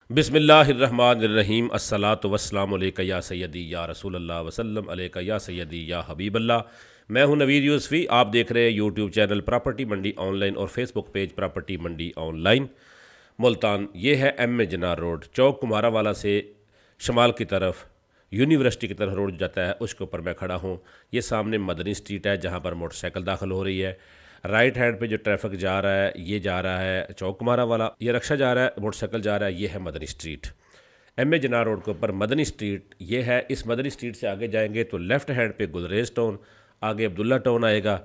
बिस्मिल्लाहिर्रहमानिर्रहीम अस्सलातु वस्सलामु अलैका या सय्यदी या रसूलल्लाह वसल्लम अलैका या सय्यदी या हबीबल्लाह। मैं हूं नवीद यूसुफ़ी। आप देख रहे हैं यूट्यूब चैनल प्रॉपर्टी मंडी ऑनलाइन और फेसबुक पेज प्रॉपर्टी मंडी ऑनलाइन मुल्तान। ये है एम ए जनार रोड, चौक कुम्हारा वाला से शमाल की तरफ यूनिवर्सिटी की तरफ रोड जाता है, उसके ऊपर मैं खड़ा हूँ। ये सामने मदनी स्ट्रीट है जहाँ पर मोटरसाइकिल दाखिल हो रही है। राइट हैंड पे जो ट्रैफिक जा रहा है ये जा रहा है चौक कुम्हारा वाला, ये रक्षा जा रहा है, मोटरसाइकिल जा रहा है, ये है Madani street. M A Jinnah road के ऊपर मदनी स्ट्रीट ये है। इस मदनी स्ट्रीट से आगे जाएंगे तो लेफ़्ट हैंड पे गुलरेज टाउन, आगे अब्दुल्ला टाउन आएगा।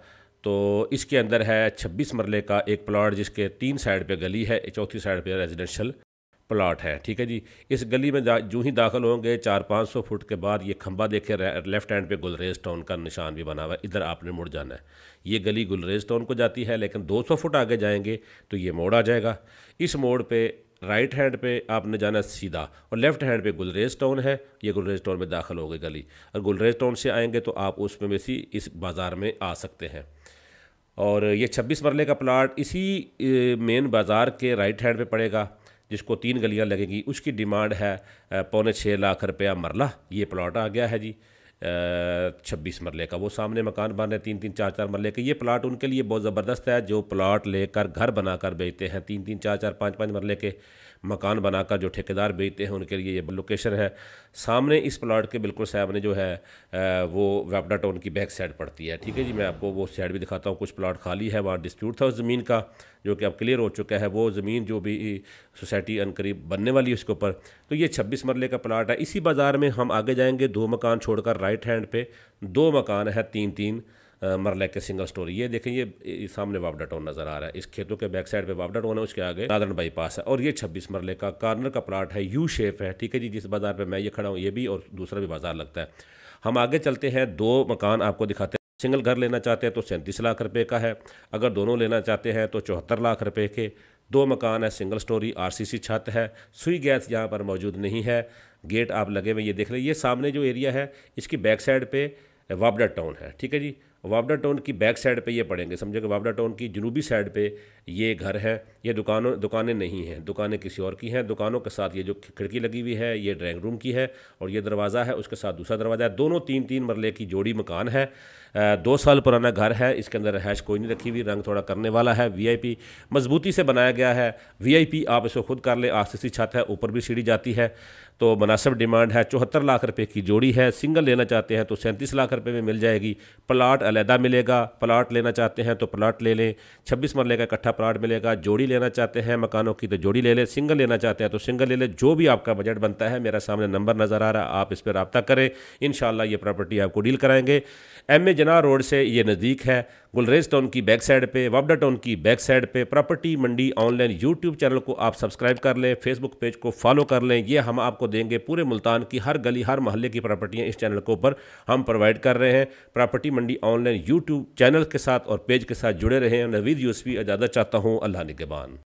तो इसके अंदर है 26 मरले का एक प्लॉट जिसके 3 साइड पे गली है, चौथी साइड पे रेजिडेंशियल प्लॉट है। ठीक है जी। इस गली में जो ही दाखिल होंगे 400-500 फुट के बाद ये खंबा देखे, लेफ्ट हैंड पे गुलरेज टाउन का निशान भी बना हुआ है, इधर आपने मुड़ जाना है। ये गली गुलरेज टाउन को जाती है, लेकिन 200 फुट आगे जाएंगे तो ये मोड़ आ जाएगा। इस मोड़ पे राइट हैंड पे आपने जाना सीधा और लेफ्ट हैंड पे गुलरेज टाउन है। ये गुलरेज टाउन में दाखिल हो गई गली, और गुलरेज टाउन से आएंगे तो आप उसमें में से इस बाज़ार में आ सकते हैं। और ये 26 मरले का प्लाट इसी मेन बाज़ार के राइट हैंड पे पड़ेगा, जिसको 3 गलियां लगेंगी। उसकी डिमांड है 6.25 लाख रुपया मरला। ये प्लाट आ गया है जी 26 मरले का। वो सामने मकान बन रहे 3-3, 4-4 मरले के। ये प्लाट उनके लिए बहुत ज़बरदस्त है जो प्लाट लेकर घर बनाकर बेचते हैं। 3-3, 4-4, 5-5 मरले के मकान बनाकर जो ठेकेदार बेचते हैं उनके लिए ये लोकेशन है। सामने इस प्लाट के बिल्कुल सामने जो है वो वापडा टाउन की बैक साइड पड़ती है। ठीक है जी। मैं आपको वो साइड भी दिखाता हूँ। कुछ प्लाट खाली है, वहाँ डिस्प्यूट था उस ज़मीन का जो कि अब क्लियर हो चुका है। वो ज़मीन जो भी सोसाइटी अनकरीब बनने वाली है उसके ऊपर। तो ये 26 मरले का प्लाट है। इसी बाज़ार में हम आगे जाएंगे, 2 मकान छोड़कर राइट हैंड पे 2 मकान है 3-3 मरले के सिंगल स्टोरी। ये देखें, ये सामने वापडा टाउन नज़र आ रहा है। इस खेतों के बैक साइड पे वापडा टाउन है, उसके आगे नादरन बाईपास है। और ये 26 मरले का कॉर्नर का प्लाट है, यू शेप है। ठीक है जी। जिस बाज़ार पे मैं ये खड़ा हूँ ये भी और दूसरा भी बाज़ार लगता है। हम आगे चलते हैं, 2 मकान आपको दिखाते हैं। सिंगल घर लेना चाहते हैं तो 37 लाख रुपए का है। अगर दोनों लेना चाहते हैं तो 74 लाख रुपए के 2 मकान है। सिंगल स्टोरी, आरसीसी छत है, सुई गैस यहाँ पर मौजूद नहीं है। गेट आप लगे हुए ये देख रहे हैं। ये सामने जो एरिया है इसकी बैक साइड पे वापडा टाउन है। ठीक है जी। वापडा टाउन की बैक साइड पे ये पड़ेंगे, समझे कि वापडा टाउन की जनूबी साइड पे ये घर है। ये दुकानें नहीं हैं, दुकानें किसी और की हैं। दुकानों के साथ ये जो खिड़की लगी हुई है ये ड्राइंग रूम की है, और ये दरवाज़ा है, उसके साथ दूसरा दरवाज़ा है। दोनों 3-3 मरले की जोड़ी मकान है। 2 साल पुराना घर है। इसके अंदर रहायश कोई नहीं रखी हुई, रंग थोड़ा करने वाला है। वीआईपी मजबूती से बनाया गया है। वीआईपी आप इसको खुद कर ले। आरसीसी छत है, ऊपर भी सीढ़ी जाती है। तो मुनासिब डिमांड है, 74 लाख रुपए की जोड़ी है। सिंगल लेना चाहते हैं तो 37 लाख रुपए में मिल जाएगी। प्लाट अलहदा मिलेगा, प्लाट लेना चाहते हैं तो प्लाट ले लें। 26 मरले का इकट्ठा प्लाट मिलेगा। जोड़ी लेना चाहते हैं मकानों की तो जोड़ी ले लें, सिंगल लेना चाहते हैं तो सिंगल ले लें। जो भी आपका बजट बनता है, मेरा सामने नंबर नज़र आ रहा है, आप इस पर रब्ता करें। इंशाल्लाह ये प्रॉपर्टी आपको डील कराएंगे। एम ए जनार रोड से ये नज़दीक है। गुलरेज टाउन की बैक साइड पे, वापडा टाउन की बैक साइड पे प्रॉपर्टी मंडी ऑनलाइन यूट्यूब चैनल को आप सब्सक्राइब कर लें, फेसबुक पेज को फॉलो कर लें। ये हम आपको देंगे पूरे मुल्तान की हर गली हर मोहल्ले की प्रॉपर्टियां इस चैनल के ऊपर हम प्रोवाइड कर रहे हैं। प्रॉपर्टी मंडी ऑनलाइन यूट्यूब चैनल के साथ और पेज के साथ जुड़े रहें। नवीद यूसुफ़ी इजाज़त चाहता हूँ। अल्लाह निगहबान।